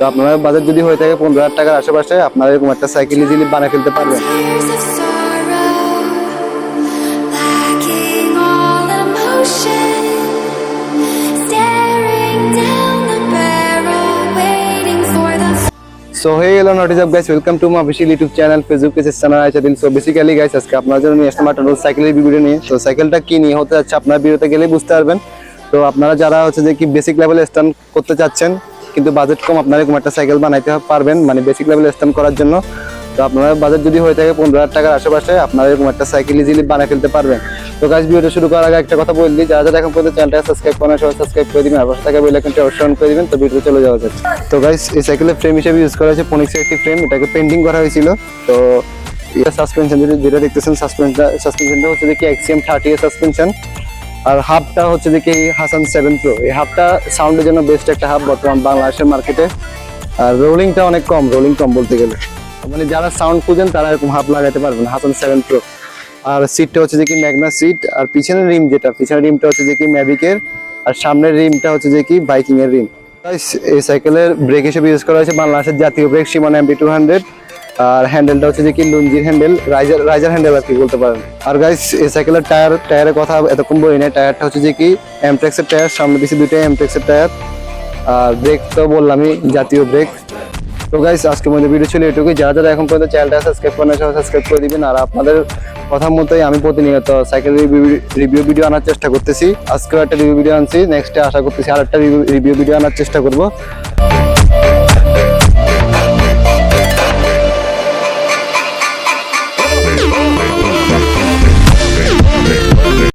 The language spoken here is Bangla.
তো আপনার বাজেট যদি হয়ে থাকে 15,000 টাকার আশেপাশে, আপনারা এরকম একটা সাইকেল ইজিলি বানিয়ে ফেলতে পারবেন। So hey hello what is up guys, welcome to my official YouTube channel, Facebook page channel Aishadin। So basically guys আজকে আপনাদের জন্য নিয়ে আসলাম একটা সাইকেলের ভিডিও নিয়ে। তো সাইকেলটা কি নিয়ে হতে যাচ্ছে আপনারা ভিডিওতে গেলেই বুঝতে পারবেন। তো আপনারা যারা হচ্ছে যে কি বেসিক লেভেলে স্ট্যান্ড করতে চাচ্ছেন কিন্তু বাজেট কম, আপনারা এরকম একটা সাইকেল বানাইতে পারবেন মানে বেসিক লেভেলে স্ট্যান্ড করার জন্য। তো আপনারা বাজেট যদি হয়ে থাকে 15,000 টাকার আশেপাশে, আপনারা এরকম একটা সাইকেল ইজিলি বানিয়ে ফেলতে পারবেন। তো গাইস ভিডিওটা শুরু করার আগে একটা কথা বলে দিই, যারা এখন পর্যন্ত চ্যানেলটা সাবস্ক্রাইব করেন সবাই সাবস্ক্রাইব করে দিবেন আর পাশে থাকা বেল আইকনটা অন করে দিবেন। তো ভিডিওতে চলে যাওয়া যাক। তো গাইস এই সাইকেলের ফ্রেম হিসেবে ইউজ করা হয়েছে ফোনিক্স একটি ফ্রেম, এটাকে পেন্টিং করা হয়েছিল। তো এটা সাসপেনশন যেটা দেখতেছেন সাসপেনশনটা হচ্ছে দেখি এক্সিএম 30 এর সাসপেনশন, আর হাবটা হচ্ছে দেখি হাসান 7 প্রো। এই হাবটা সাউন্ডের জন্য বেস্ট একটা হাব বর্তমান বাংলাদেশের মার্কেটে। আর রোলিংটা অনেক কম, রোলিং কম বলতে গেলে মানে যারা সাউন্ড খুঁজেন তারা এরকম হাব লাগাতে পারবেন হাসান 7 প্রো। আর সিটটা হচ্ছে যে কি ম্যাগনা সিট, আর পিছনের রিম পিছনের রিমটা হচ্ছে যে কি ম্যাভিকের, আর সামনের রিমটা হচ্ছে যে কি বাইকিং এর রিম। এই সাইকেলের ব্রেক হিসেবে ইউজ করা হয়েছে বাংলাদেশের জাতীয় ব্রেক Shimano MT200, আর হ্যান্ডেলটা হচ্ছে যে কি লুঞ্জির হ্যান্ডেল, রাইজার হ্যান্ডেল আর কি বলতে পারেন। আর গাইস এই সাইকেলের টায়ারের কথা এতক্ষণ বলি না, টায়ারটা হচ্ছে যে কি এমটেক্সের টায়ার, সামনে দিকে দুইটাই এমটেক্সের টায়ার, আর ব্রেক তো বললামই জাতীয় ব্রেক। তো গাইস আজকের মধ্যে ভিডিও ছিল এটুকুই। যারা যারা এখন পর্যন্ত চ্যানেলটা সাবস্ক্রাইব করেন সবাই সাবস্ক্রাইব করে দিবেন। আর আপনাদের কথা মতোই আমি প্রতিনিয়ত সাইকেল রিভিউ ভিডিও আনার চেষ্টা করতেছি। আজকেও একটা রিভিউ ভিডিও আনছি, নেক্সটে আশা করতেছি আর একটা রিভিউ ভিডিও আনার চেষ্টা করব।